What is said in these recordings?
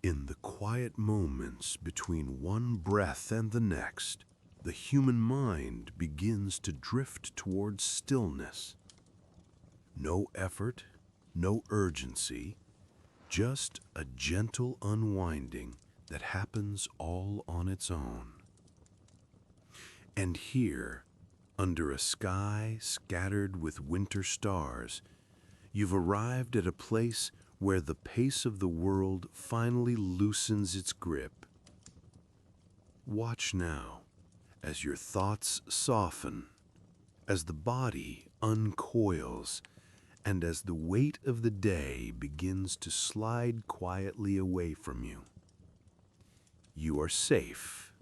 In the quiet moments between one breath and the next, the human mind begins to drift towards stillness. No effort, no urgency, just a gentle unwinding that happens all on its own. And here, under a sky scattered with winter stars, you've arrived at a place where the pace of the world finally loosens its grip. Watch now as your thoughts soften, as the body uncoils, and as the weight of the day begins to slide quietly away from you. You are safe.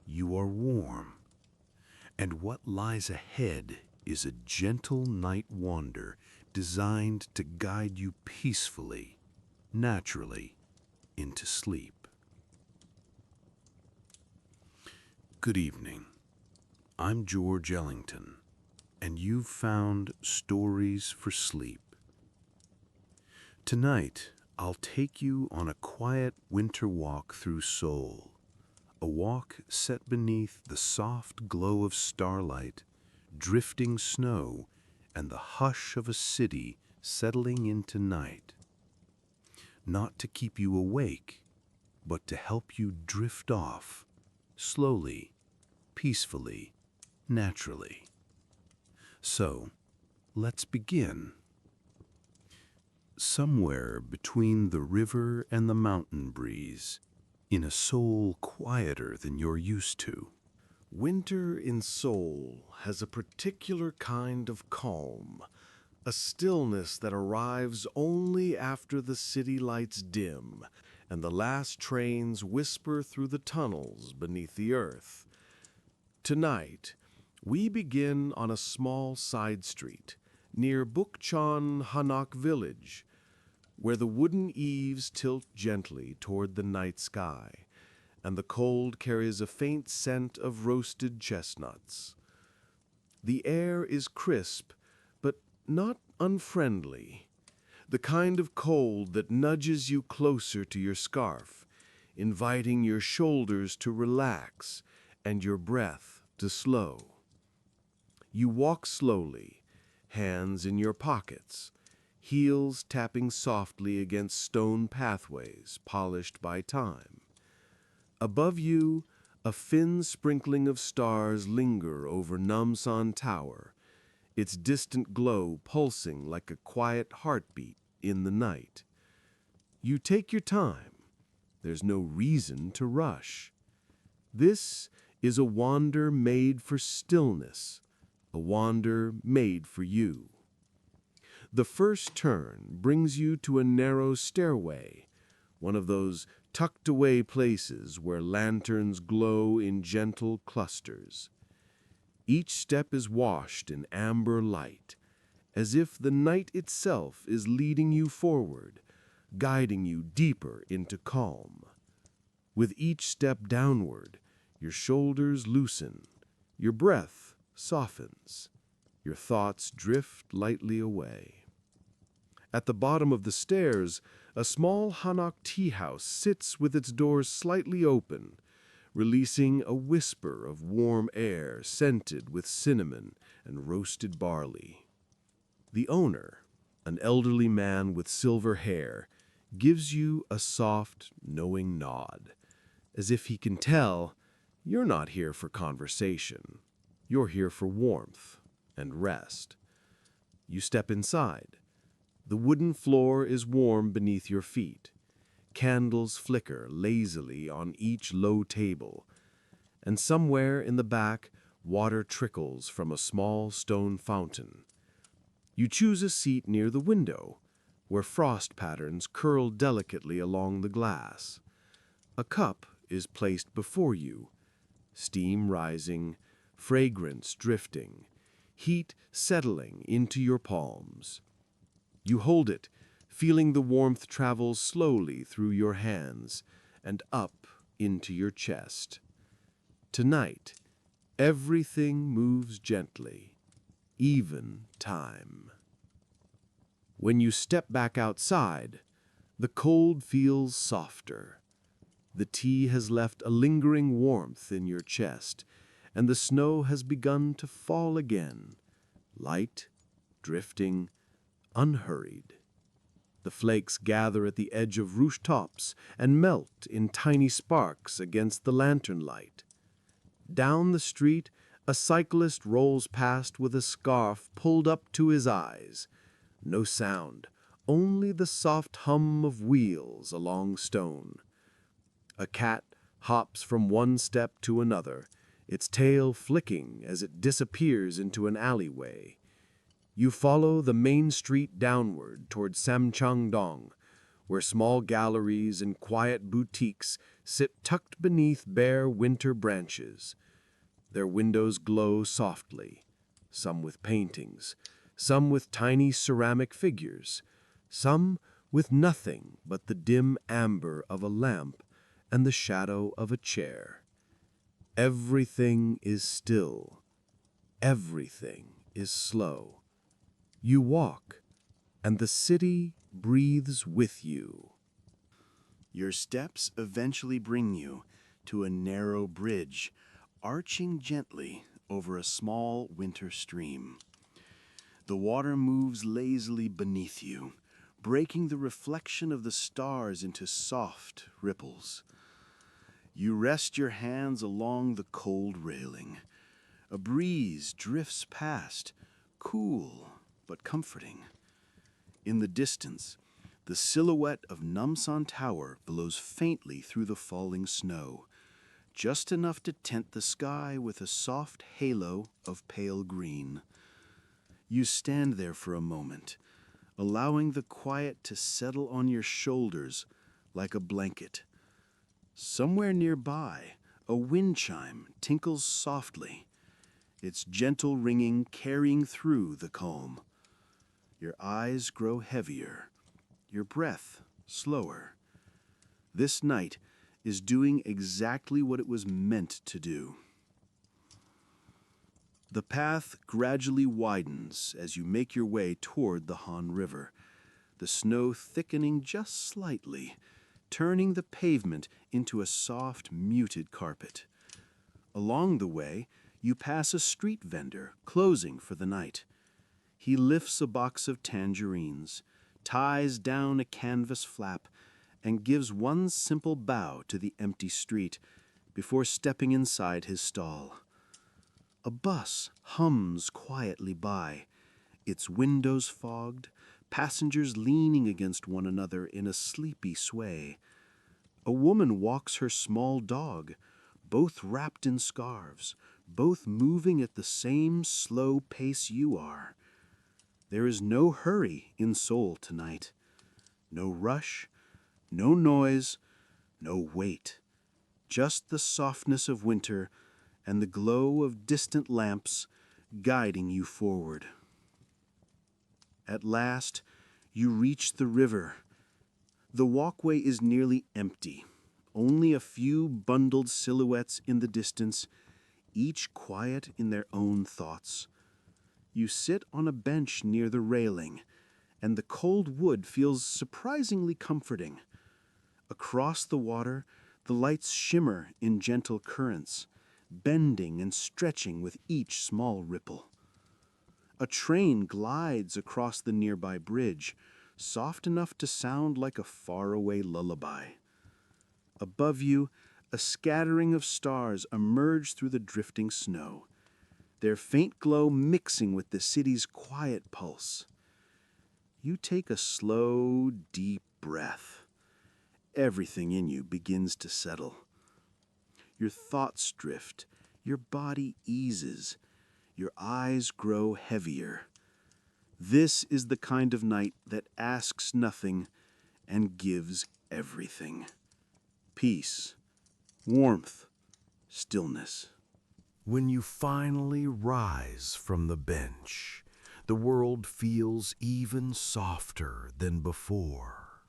You are warm. And what lies ahead is a gentle night wander designed to guide you peacefully, naturally, into sleep. Good evening. I'm George Ellington, and you've found Stories for Sleep. Tonight, I'll take you on a quiet winter walk through Seoul, a walk set beneath the soft glow of starlight, drifting snow, and the hush of a city settling into night. Not to keep you awake, but to help you drift off, slowly, peacefully, naturally. So, let's begin. Somewhere between the river and the mountain breeze, in a Seoul quieter than you're used to. Winter in Seoul has a particular kind of calm, a stillness that arrives only after the city lights dim and the last trains whisper through the tunnels beneath the earth. Tonight, we begin on a small side street near Bukchon Hanok village, where the wooden eaves tilt gently toward the night sky, and the cold carries a faint scent of roasted chestnuts. The air is crisp, but not unfriendly, the kind of cold that nudges you closer to your scarf, inviting your shoulders to relax and your breath to slow. You walk slowly, hands in your pockets, heels tapping softly against stone pathways polished by time. Above you, a thin sprinkling of stars linger over Namsan Tower, its distant glow pulsing like a quiet heartbeat in the night. You take your time. There's no reason to rush. This is a wander made for stillness, a wander made for you. The first turn brings you to a narrow stairway, one of those tucked-away places where lanterns glow in gentle clusters. Each step is washed in amber light, as if the night itself is leading you forward, guiding you deeper into calm. With each step downward, your shoulders loosen, your breath softens, your thoughts drift lightly away. At the bottom of the stairs, a small Hanok tea house sits with its doors slightly open, releasing a whisper of warm air scented with cinnamon and roasted barley. The owner, an elderly man with silver hair, gives you a soft, knowing nod, as if he can tell you're not here for conversation. You're here for warmth and rest. You step inside. The wooden floor is warm beneath your feet. Candles flicker lazily on each low table, and somewhere in the back, water trickles from a small stone fountain. You choose a seat near the window, where frost patterns curl delicately along the glass. A cup is placed before you, steam rising, fragrance drifting, heat settling into your palms. You hold it, feeling the warmth travel slowly through your hands and up into your chest. Tonight, everything moves gently, even time. When you step back outside, The cold feels softer. The tea has left a lingering warmth in your chest, and the snow has begun to fall again, light, drifting, unhurried. The flakes gather at the edge of rooftops and melt in tiny sparks against the lantern light. Down the street, a cyclist rolls past with a scarf pulled up to his eyes. No sound, only the soft hum of wheels along stone. A cat hops from one step to another, its tail flicking as it disappears into an alleyway. You follow the main street downward toward Samcheong-dong, where small galleries and quiet boutiques sit tucked beneath bare winter branches. Their windows glow softly, some with paintings, some with tiny ceramic figures, some with nothing but the dim amber of a lamp and the shadow of a chair. Everything is still. Everything is slow. You walk, and the city breathes with you. Your steps eventually bring you to a narrow bridge, arching gently over a small winter stream. The water moves lazily beneath you, breaking the reflection of the stars into soft ripples. You rest your hands along the cold railing. A breeze drifts past, cool but comforting. In the distance, the silhouette of Namsan Tower blows faintly through the falling snow, just enough to tint the sky with a soft halo of pale green. You stand there for a moment, allowing the quiet to settle on your shoulders like a blanket. Somewhere nearby, a wind chime tinkles softly, its gentle ringing carrying through the calm. Your eyes grow heavier, your breath slower. This night is doing exactly what it was meant to do. The path gradually widens as you make your way toward the Han River, the snow thickening just slightly, turning the pavement into a soft, muted carpet. Along the way, you pass a street vendor closing for the night. He lifts a box of tangerines, ties down a canvas flap, and gives one simple bow to the empty street before stepping inside his stall. A bus hums quietly by, its windows fogged, passengers leaning against one another in a sleepy sway. A woman walks her small dog, both wrapped in scarves, both moving at the same slow pace you are. There is no hurry in Seoul tonight. No rush, no noise, no wait. Just the softness of winter and the glow of distant lamps guiding you forward. At last, you reach the river. The walkway is nearly empty. Only a few bundled silhouettes in the distance, each quiet in their own thoughts. You sit on a bench near the railing, and the cold wood feels surprisingly comforting. Across the water, the lights shimmer in gentle currents, bending and stretching with each small ripple. A train glides across the nearby bridge, soft enough to sound like a faraway lullaby. Above you, a scattering of stars emerge through the drifting snow, their faint glow mixing with the city's quiet pulse. You take a slow, deep breath. Everything in you begins to settle. Your thoughts drift, your body eases, your eyes grow heavier. This is the kind of night that asks nothing and gives everything. Peace, warmth, stillness. When you finally rise from the bench, the world feels even softer than before.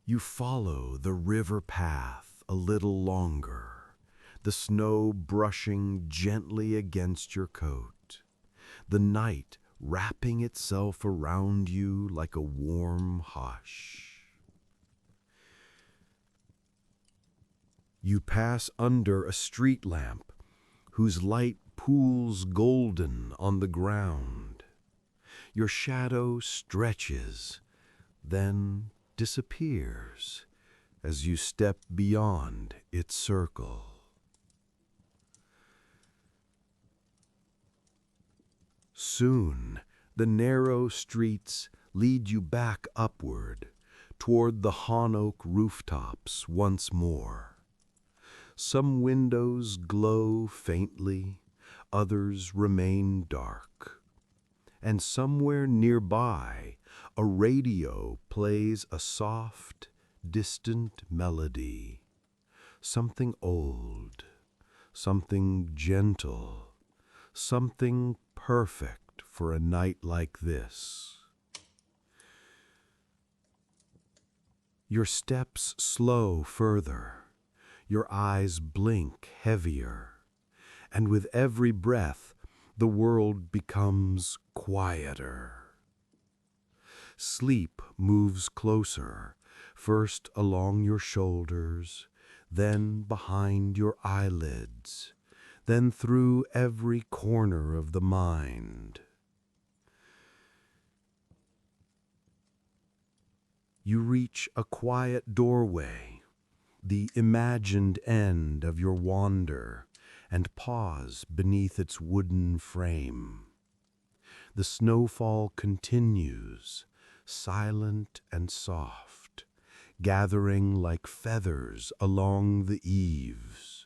You follow the river path a little longer, the snow brushing gently against your coat. The night wrapping itself around you like a warm hush. You pass under a street lamp whose light pools golden on the ground. Your shadow stretches, then disappears as you step beyond its circle. Soon, the narrow streets lead you back upward toward the Honoak rooftops once more. Some windows glow faintly, others remain dark. And somewhere nearby, a radio plays a soft, distant melody. Something old, something gentle, something perfect for a night like this. Your steps slow further, your eyes blink heavier, and with every breath, the world becomes quieter. Sleep moves closer, first along your shoulders, then behind your eyelids, then through every corner of the mind. You reach a quiet doorway, the imagined end of your wander, and pause beneath its wooden frame. The snowfall continues, silent and soft, gathering like feathers along the eaves.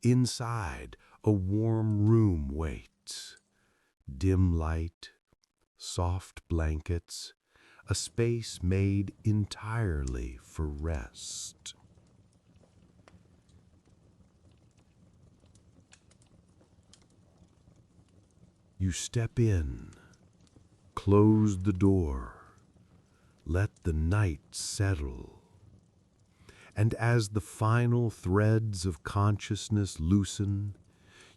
Inside, a warm room waits. Dim light, soft blankets, a space made entirely for rest. You step in, close the door, let the night settle. And as the final threads of consciousness loosen,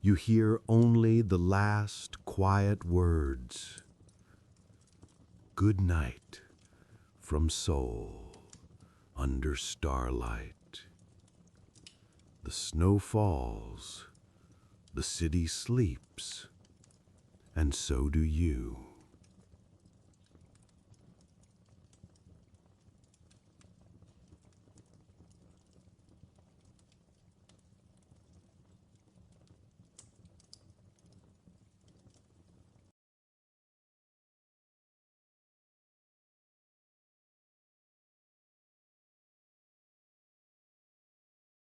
you hear only the last quiet words. Good night from Seoul under starlight. The snow falls, the city sleeps, and so do you.